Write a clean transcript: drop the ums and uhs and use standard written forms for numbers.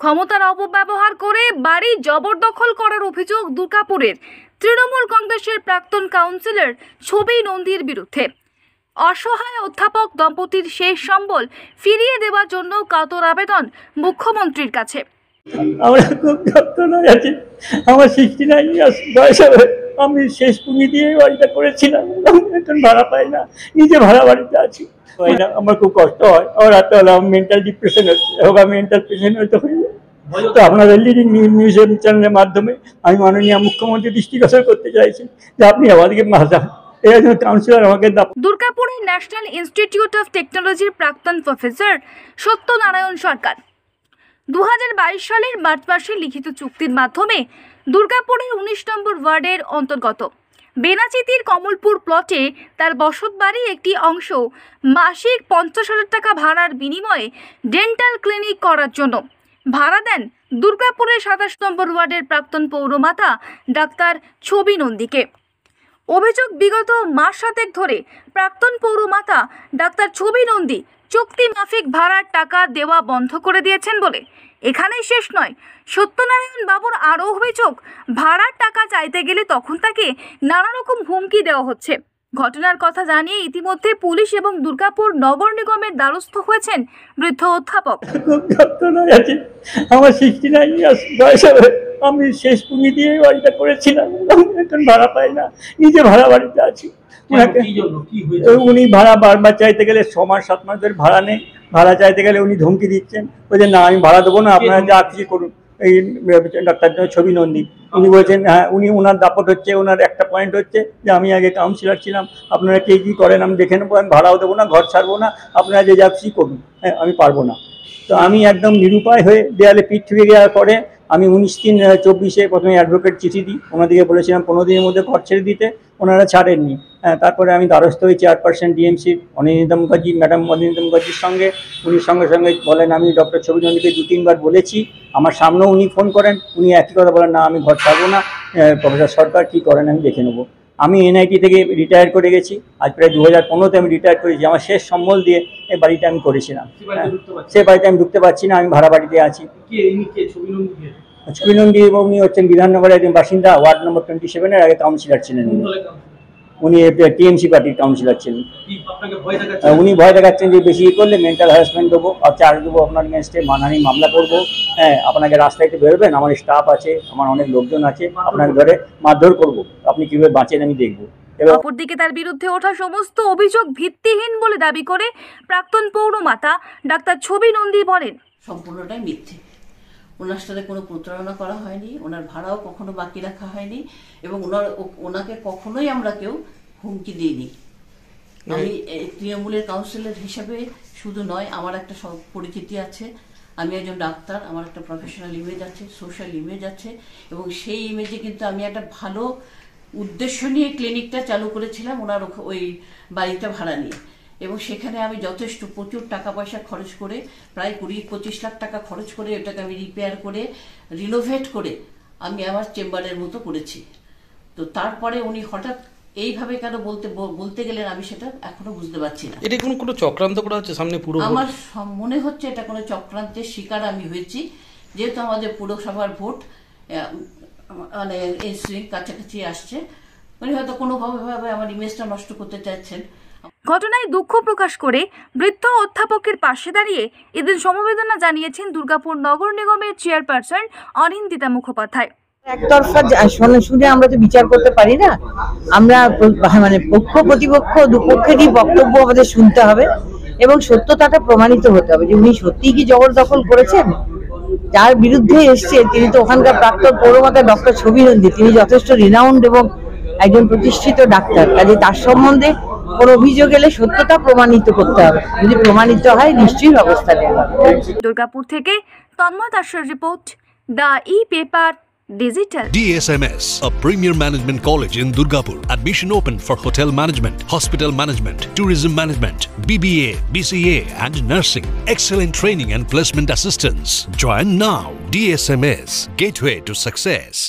ক্ষমতার অপব্যবহার করে বাড়ি জবরদখল করার অভিযোগ দুর্গাপুরের তৃণমূল কংগ্রেসের প্রাক্তন কাউন্সিলর ছবি নন্দীর বিরুদ্ধে। অসহায় অধ্যাপক দম্পতির শেষ সম্বল ফিরিয়ে দেওয়ার জন্য কাতর আবেদন মুখ্যমন্ত্রীর কাছে। আমরা খুব যন্ত্রণায় আছি। আমার 69 ইয়ার্স বয়স হবে। আমি শেষ পুঁজি দিয়ে বাড়িটা করেছিলাম, এখন ভাড়া পাই না, নিজে ভাড়া বাড়িতে আছি। আমার খুব কষ্ট হয়। আমার রাতে হলে আমার মেন্টাল ডিপ্রেশন হচ্ছে, আমি মেন্টাল পেশেন্ট হয়তো হয়ে যায়। তো আপনাদের লিডিং নিউজ চ্যানেলের মাধ্যমে আমি মাননীয় মুখ্যমন্ত্রী দৃষ্টিগোচর করতে চাইছি যে আপনি আমাদেরকে বাঁচান। কাউন্সিলর আমাকে দুর্গাপুরের ন্যাশনাল ইনস্টিটিউট অফ টেকনোলজির প্রাক্তন প্রফেসর সত্যনারায়ণ সরকার 2022 সালের মার্চ মাসে লিখিত চুক্তির মাধ্যমে দুর্গাপুরের 19 নম্বর ওয়ার্ডের অন্তর্গত বেনাচিতির কমলপুর প্লটে তার বসতবাড়ি একটি অংশ মাসিক 50,000 টাকা ভাড়ার বিনিময়ে ডেন্টাল ক্লিনিক করার জন্য ভাড়া দেন দুর্গাপুরের 27 নম্বর ওয়ার্ডের প্রাক্তন পৌরমাতা ডাক্তার ছবি নন্দীকে। অভিযোগ, বিগত মাস 7 ধরে প্রাক্তন পৌরমাতা ডাক্তার ছবি নন্দী চুক্তি মাফিক ভাড়ার টাকা দেওয়া বন্ধ করে দিয়েছেন বলে এখানেই শেষ নয়। সত্যনারায়ণ বাবুর আরও অভিযোগ, ভাড়ার টাকা চাইতে গেলে তখন তাকে নানা রকম হুমকি দেওয়া হচ্ছে। ঘটনার কথা জানিয়ে ইতিমধ্যে পুলিশ এবং দুর্গাপুর নগর নিগমের দ্বারস্থ হয়েছেন বৃদ্ধ অধ্যাপক। খুব যন্ত্রণায় আছি। আমার 69 ইয়ার্স বয়স হবে। আমি শেষ পুঁজি দিয়ে বাড়িটা করেছিলাম, এখন ভাড়া পাই না, নিজে ভাড়া বাড়িতে আছি। উনি ভাড়া বারবার চাইতে গেলে 6 মাস 7 মাস ধরে ভাড়া নেই। ভাড়া চাইতে গেলে উনি ধমকি দিচ্ছেন, বলছেন না আমি ভাড়া দেবো না, আপনারা যা কিছু করুন। এই ডাক্তার ছবি নন্দী উনি বলছেন হ্যাঁ, ওনার দাপট হচ্ছে, ওনার একটা পয়েন্ট হচ্ছে যে আমি আগে কাউন্সিলর ছিলাম, আপনারা কে কী করেন আমি দেখে নেবো, আমি ভাড়াও দেবো না, ঘর ছাড়বো না, আপনারা যে যা কিছু করুন, হ্যাঁ আমি পারবো না। তো আমি একদম নিরুপায় হয়ে দেয়ালে পিঠ ঠুকে যাওয়ার পরে আমি 19/3/24 প্রথমে অ্যাডভোকেট চিঠি দিই, ওনাদেরকে বলেছিলাম 15 দিনের মধ্যে ঘর ছেড়ে দিতে, ওনারা ছাড়েননি। হ্যাঁ, তারপরে আমি দ্বারস্থ হই chairperson DMC Anindita Mukherjee, madam Anindita মুখার্জির সঙ্গে। উনি সঙ্গে সঙ্গে বলেন আমি ডক্টর ছবি নন্দীকে 2-3 বার বলেছি, আমার সামনেও উনি ফোন করেন, উনি একই কথা বলেন না আমি ঘর ছাড়বো না, প্রফেসর সরকার কী করেন আমি দেখে নেবো। আমি এনআইটি থেকে রিটায়ার করে গেছি, আজ প্রায় 2015-তে আমি রিটায়ার করেছি। আমার শেষ সম্বল দিয়ে এই বাড়িটা আমি করেছিলাম, সে বাড়িতে আমি ঢুকতে পারছি না, আমি ভাড়া বাড়িতে আছি। ছবি নন্দী এবং উনি হচ্ছেন বিধাননগরের একজন বাসিন্দা, ওয়ার্ড নম্বর 27-এর আগে কাউন্সিলর ছিলেন। উনি টিএমসি পার্টির কাউন্সিলর ছিলেন। উনি ভয় দেখাচ্ছেন যে বেশি করলে মেন্টাল হ্যারাসমেন্ট দেবো, আর চার্জ দেবো, আপনার এগেনস্টে মানহানি মামলা করবো। হ্যাঁ, আপনাকে রাস্তায় বেরোবেন, আমার স্টাফ আছে, আমার অনেক লোকজন আছে, আপনাকে ধরে মারধর করবো, আপনি কীভাবে বাঁচেন আমি দেখবো। অপরদিকে তার বিরুদ্ধে ওঠা সমস্ত অভিযোগ ভিত্তিহীন বলে দাবি করে প্রাক্তন পৌরমাতা ডাক্তার ছবি নন্দী বলেন, সম্পূর্ণটাই মিথ্যে। ওনার সাথে কোনো প্রতারণা করা হয়নি, ওনার ভাড়াও কখনো বাকি রাখা হয়নি, এবং ওনাকে কখনোই আমরা কেউ হুমকি দিইনি। আমি তৃণমূলের কাউন্সিলর হিসাবে শুধু নয়, আমার একটা পরিচিতি আছে, আমি একজন ডাক্তার, আমার একটা প্রফেশনাল ইমেজ আছে, সোশ্যাল ইমেজ আছে, এবং সেই ইমেজে কিন্তু আমি একটা ভালো উদ্দেশ্য নিয়ে ক্লিনিকটা চালু করেছিলাম ওনার ওই বাড়িটা ভাড়া নিয়ে, এবং সেখানে আমি যথেষ্ট প্রচুর টাকা পয়সা খরচ করে প্রায় 20-25 লাখ টাকা খরচ করে ওটাকে আমি রিপেয়ার করে রিনোভেট করে আমি আমার চেম্বারের মতো করেছি। তো তারপরে উনি হঠাৎ এইভাবে কেন বলতে গেলেন আমি সেটা এখনো বুঝতে পারছি না। এটা কোনো চক্রান্ত করা হচ্ছে সামনে পুরো? আমার মনে হচ্ছে এটা কোনো চক্রান্তের শিকার আমি হয়েছি, যেহেতু আমাদের পুরসভার ভোট মানে কাছাকাছি আসছে, উনি হয়তো কোনোভাবে আমার ইমেজটা নষ্ট করতে চাইছেন। ঘটনায় দুঃখ প্রকাশ করে বৃদ্ধ অধ্যাপকের পাশে দাঁড়িয়ে এদিন সমবেদনা জানিয়েছেন দুর্গাপুর নগর নিগমের চেয়ারপারসন অনিন্দিতা মুখোপাধ্যায়। একতরফা শুনে আমরা তো বিচার করতে পারি না, আমরা মানে পক্ষ প্রতিপক্ষ দুপক্ষেরই বক্তব্য আমাদের শুনতে হবে এবং সত্যতাটা প্রমাণিত হতে হবে যে উনি সত্যিই কি জবরদখল করেছেন। যার বিরুদ্ধে এসছে তিনি তো ওখানকার প্রাক্তন পৌরমাতা ডক্টর ছবি নন্দী, তিনি যথেষ্ট রিনাউন্ড এবং একজন প্রতিষ্ঠিত ডাক্তার, কাজে তার সম্বন্ধে কোনো অভিযোগ এলে সত্যতা প্রমাণিত করতে হবে, যদি প্রমাণিত হয় নিশ্চয়ই ব্যবস্থা নেওয়া হবে। দুর্গাপুর থেকে তন্ময় দাসের report, the e-paper Digital. DSMS, a premier management college in Durgapur. Admission open for hotel management, hospital management, tourism management, BBA, BCA and nursing. Excellent training and placement assistance. Join now. DSMS, gateway to success.